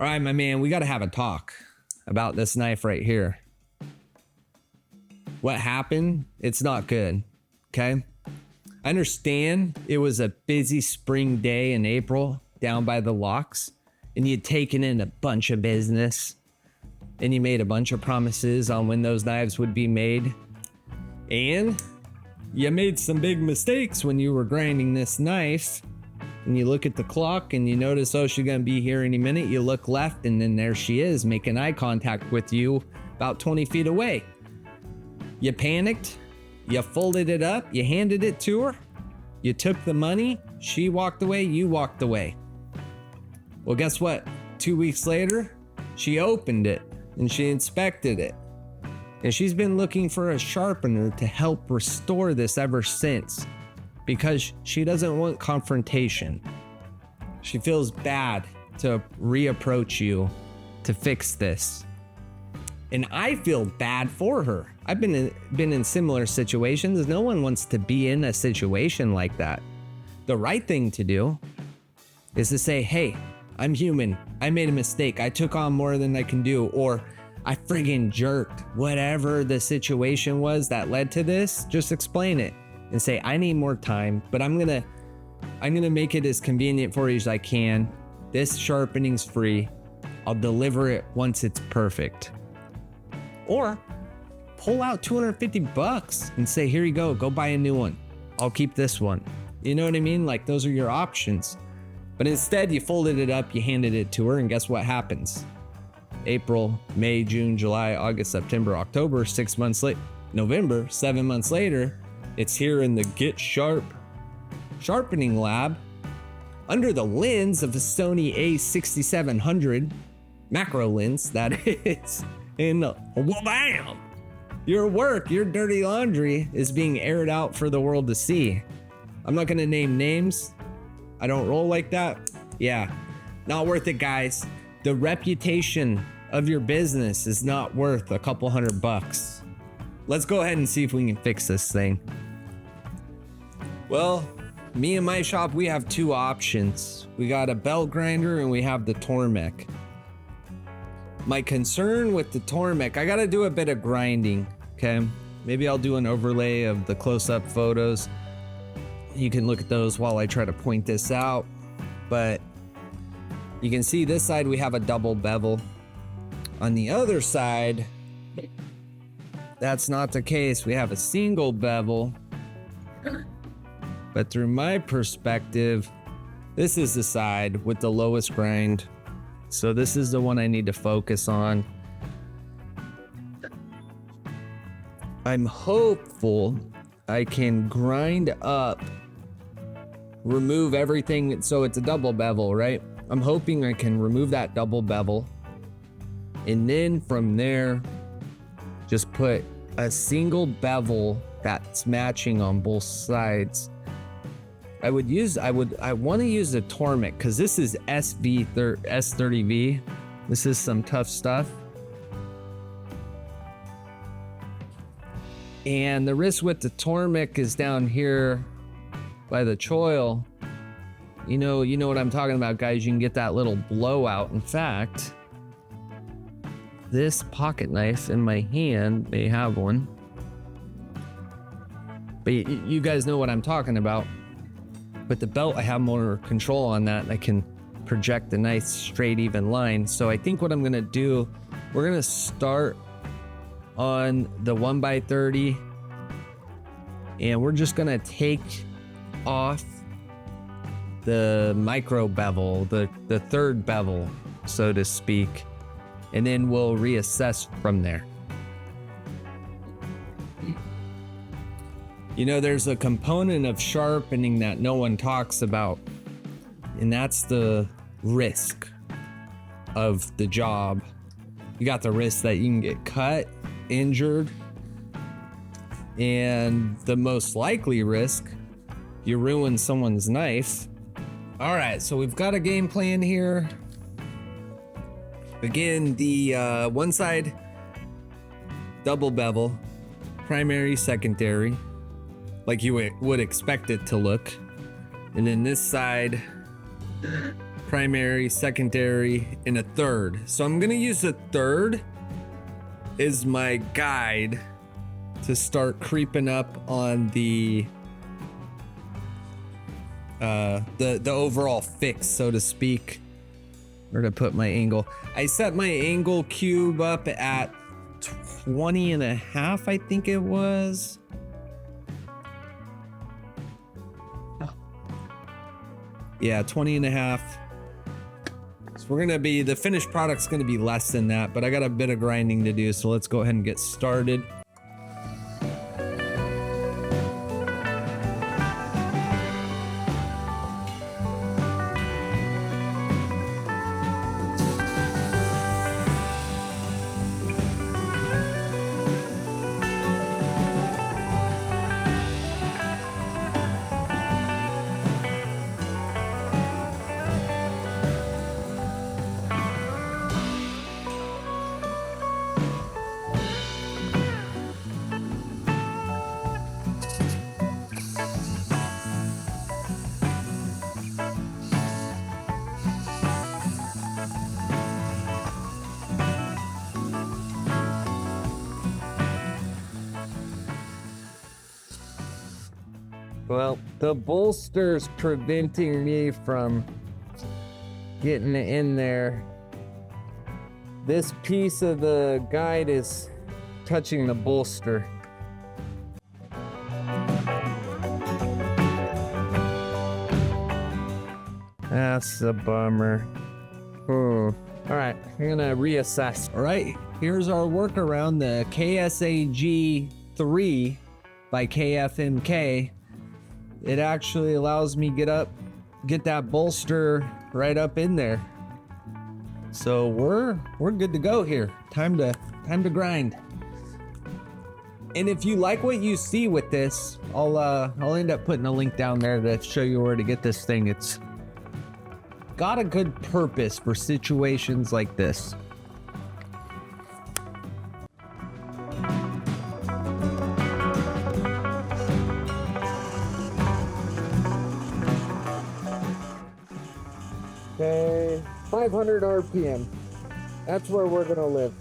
All right, my man, we got to have a talk about this knife right here. What happened? It's not good, okay? I understand it was a busy spring day in April down by the locks, and you'd taken in a bunch of business, and you made a bunch of promises on when those knives would be made, and you made some big mistakes when you were grinding this knife. And you look at the clock and you notice, oh, she's gonna be here any minute. You look left and then there she is making eye contact with you about 20 feet away. You panicked, you folded it up, you handed it to her, you took the money, she walked away, you walked away. Well, guess what? 2 weeks later, she opened it and she inspected it. And she's been looking for a sharpener to help restore this ever since, because she doesn't want confrontation. She feels bad to reapproach you to fix this. And I feel bad for her. I've been in similar situations. No one wants to be in a situation like that. The right thing to do is to say, hey, I'm human. I made a mistake. I took on more than I can do, or I friggin' jerked. Whatever the situation was that led to this, just explain it. And say, I need more time, but I'm gonna make it as convenient for you as I can. This sharpening's free. I'll deliver it once it's perfect. Or pull out $250 and say, here you go buy a new one. I'll keep this one. You know what I mean? Like, those are your options. But instead, you folded it up, you handed it to her, and guess what happens? April, May, June, July, August, September, October, 6 months later, November, 7 months later, it's here in the Get Sharp Sharpening Lab under the lens of the Sony A6700 macro lens, that is. And bam! Your work, your dirty laundry is being aired out for the world to see. I'm not gonna name names. I don't roll like that. Yeah, not worth it, guys. The reputation of your business is not worth a couple $100. Let's go ahead and see if we can fix this thing. Well, me and my shop, we have two options. We got a belt grinder and we have the Tormek. My concern with the Tormek, I gotta do a bit of grinding, okay? Maybe I'll do an overlay of the close-up photos. You can look at those while I try to point this out. But you can see this side, we have a double bevel. On the other side, that's not the case. We have a single bevel. But through my perspective, this is the side with the lowest grind. So this is the one I need to focus on. I'm hopeful I can grind up, remove everything. So it's a double bevel, right? I'm hoping I can remove that double bevel. And then from there, just put a single bevel that's matching on both sides. I want to use the Tormek because this is S30V. This is some tough stuff. And the risk with the Tormek is down here by the choil. You know what I'm talking about, guys. You can get that little blowout. In fact, this pocket knife in my hand may have one. But you guys know what I'm talking about. With the belt, I have more control on that, and I can project a nice straight even line. So I think what I'm gonna do, we're gonna start on the 1x30, and we're just gonna take off the micro bevel, the third bevel, so to speak, and then we'll reassess from there. You know, there's a component of sharpening that no one talks about, and that's the risk of the job. You got the risk that you can get cut, injured, and the most likely risk, you ruin someone's knife. All right, so we've got a game plan here. Again, the one side, double bevel, primary, secondary, like you would expect it to look. And then this side, primary, secondary, and a third. So I'm gonna use a third as my guide to start creeping up on the overall fix, so to speak. Where to put my angle? I set my angle cube up at 20 and a half, I think it was. Yeah, 20 and a half. So we're gonna be, the finished product's gonna be less than that, but I got a bit of grinding to do, so let's go ahead and get started. Well, the bolster's preventing me from getting in there. This piece of the guide is touching the bolster. That's a bummer. All right, I'm gonna reassess. All right, here's our workaround, the KSAG 3 by KFMK. It actually allows me get that bolster right up in there. So we're good to go here. Time to grind. And if you like what you see with this, I'll end up putting a link down there to show you where to get this thing. It's got a good purpose for situations like this. Okay, 500 RPM. That's where we're gonna live.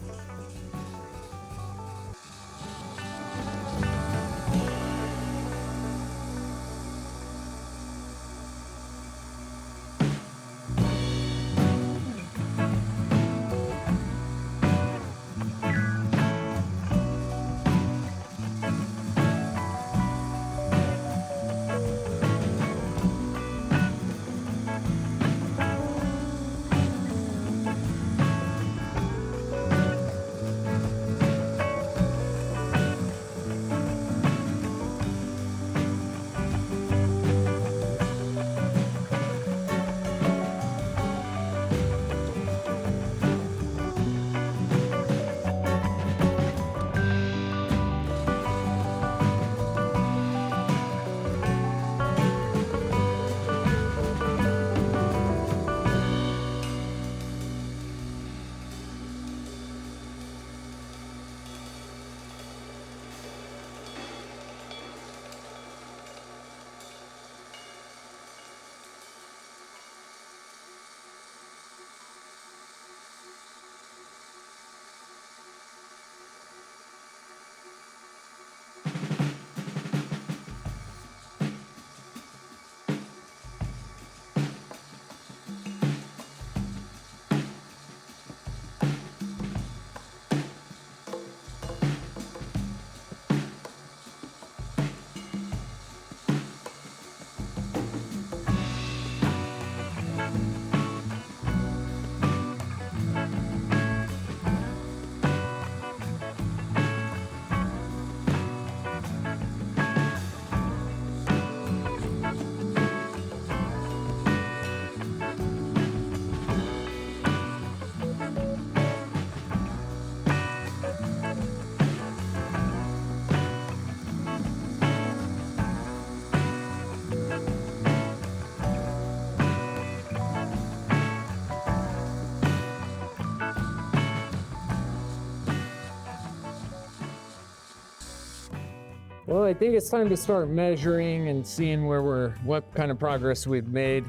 Well, I think it's time to start measuring and seeing what kind of progress we've made.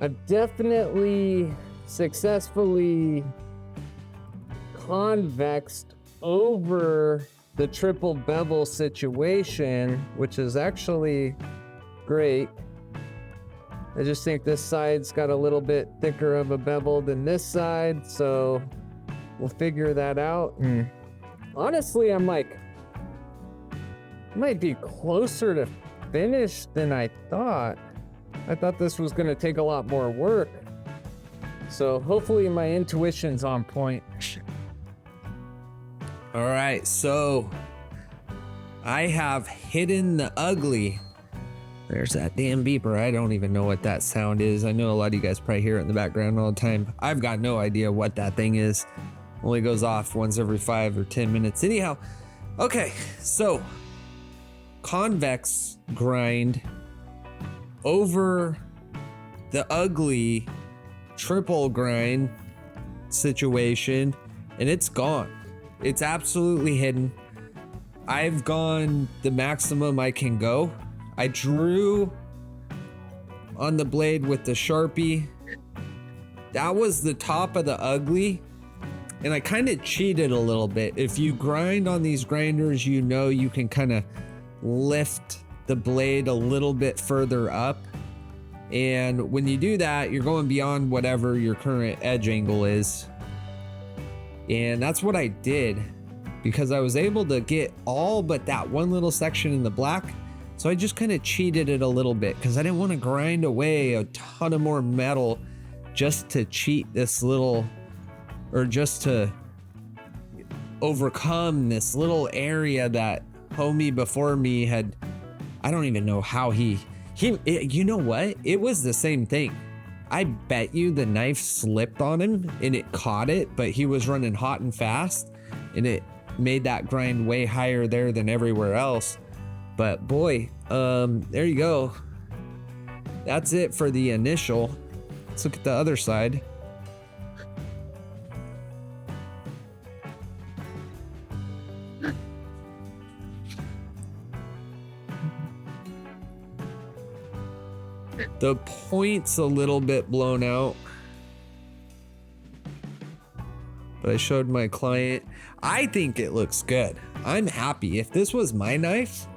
I've definitely successfully convexed over the triple bevel situation, which is actually great. I just think this side's got a little bit thicker of a bevel than this side, so we'll figure that out. And honestly, I'm like, might be closer to finished than I thought. I thought this was gonna take a lot more work. So hopefully my intuition's on point. All right, so I have hidden the ugly. There's that damn beeper. I don't even know what that sound is. I know a lot of you guys probably hear it in the background all the time. I've got no idea what that thing is. Only goes off once every 5 or 10 minutes. Anyhow, okay, so convex grind over the ugly triple grind situation, and it's gone. It's absolutely hidden. I've gone the maximum I can go. I drew on the blade with the Sharpie. That was the top of the ugly, and I kind of cheated a little bit. If you grind on these grinders, you know you can kind of lift the blade a little bit further up, and when you do that, you're going beyond whatever your current edge angle is. And that's what I did, because I was able to get all but that one little section in the black. So I just kind of cheated it a little bit because I didn't want to grind away a ton of more metal just to cheat this little, or just to overcome this little area that homie before me had. I don't even know how you know what? It was the same thing. I bet you the knife slipped on him and it caught it, but he was running hot and fast and it made that grind way higher there than everywhere else. But boy, there you go. That's it for the initial. Let's look at the other side. The point's a little bit blown out, but I showed my client. I think it looks good. I'm happy. If this was my knife,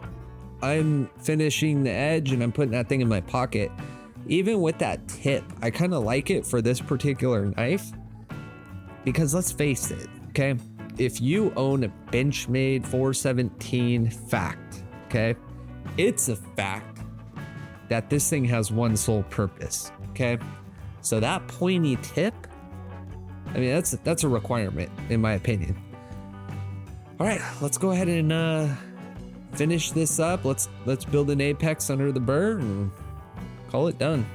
I'm finishing the edge and I'm putting that thing in my pocket. Even with that tip, I kind of like it for this particular knife, because let's face it, okay? If you own a Benchmade 417 fact, okay? It's a fact that this thing has one sole purpose, okay? So that pointy tip, I mean, that's a requirement in my opinion. All right, let's go ahead and finish this up. Let's build an apex under the burr and call it done.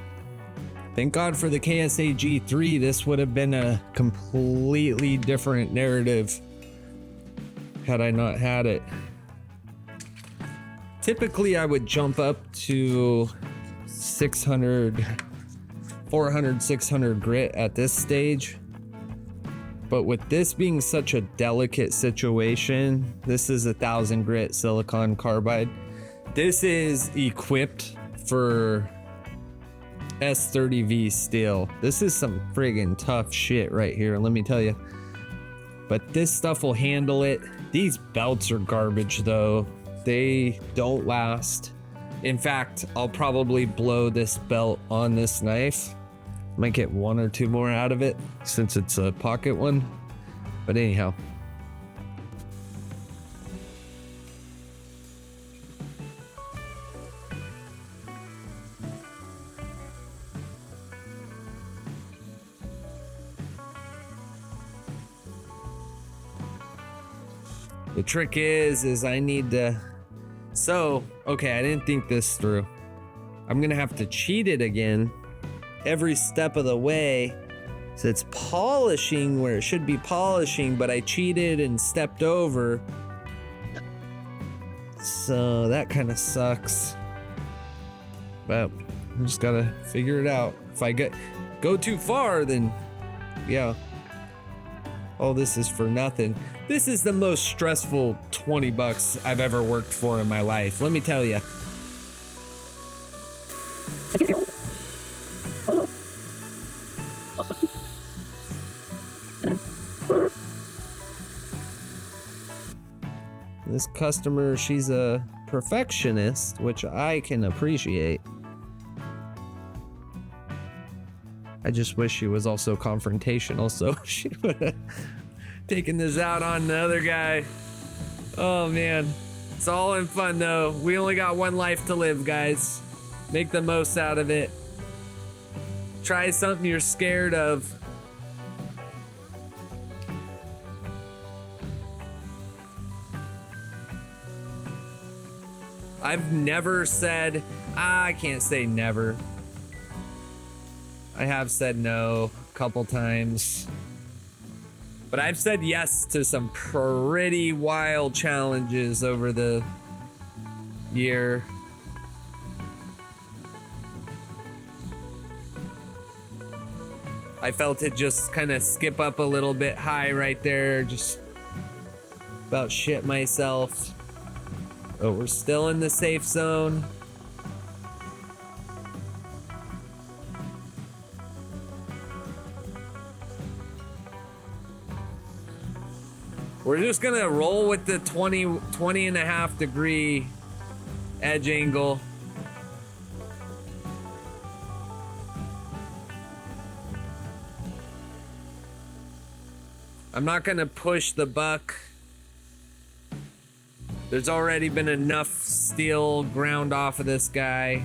Thank God for the KSA G3. This would have been a completely different narrative had I not had it. Typically, I would jump up to 600, 400, 600 grit at this stage. But with this being such a delicate situation, this is 1,000 grit silicon carbide. This is equipped for S30V steel. This is some friggin' tough shit right here, let me tell you. But this stuff will handle it. These belts are garbage though. They don't last. In fact, I'll probably blow this belt on this knife. Might get 1 or 2 more out of it since it's a pocket one. But anyhow. The trick is I need to, okay, I didn't think this through. I'm gonna have to cheat it again every step of the way. So it's polishing where it should be polishing, but I cheated and stepped over. So that kind of sucks. But I just gotta figure it out. If I go too far, then yeah. All this is for nothing. This is the most stressful $20 I've ever worked for in my life. Let me tell you. This customer, she's a perfectionist, which I can appreciate. I just wish she was also confrontational, so she would have taken this out on the other guy. Oh man, it's all in fun though. We only got one life to live, guys. Make the most out of it. Try something you're scared of. I've never said, I can't say never. I have said no a couple times. But I've said yes to some pretty wild challenges over the year. I felt it just kind of skip up a little bit high right there. Just about shit myself. But we're still in the safe zone. We're just gonna roll with the 20 and a half degree edge angle. I'm not gonna push the buck. There's already been enough steel ground off of this guy.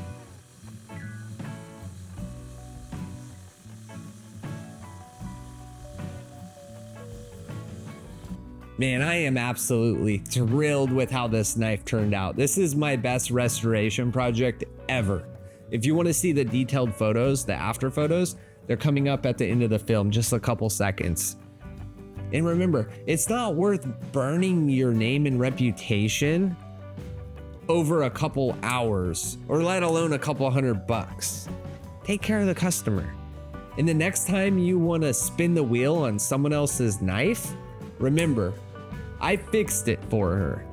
Man, I am absolutely thrilled with how this knife turned out. This is my best restoration project ever. If you want to see the detailed photos, the after photos, they're coming up at the end of the film, just a couple seconds. And remember, it's not worth burning your name and reputation over a couple hours, or let alone a couple $100. Take care of the customer. And the next time you want to spin the wheel on someone else's knife, remember, I fixed it for her.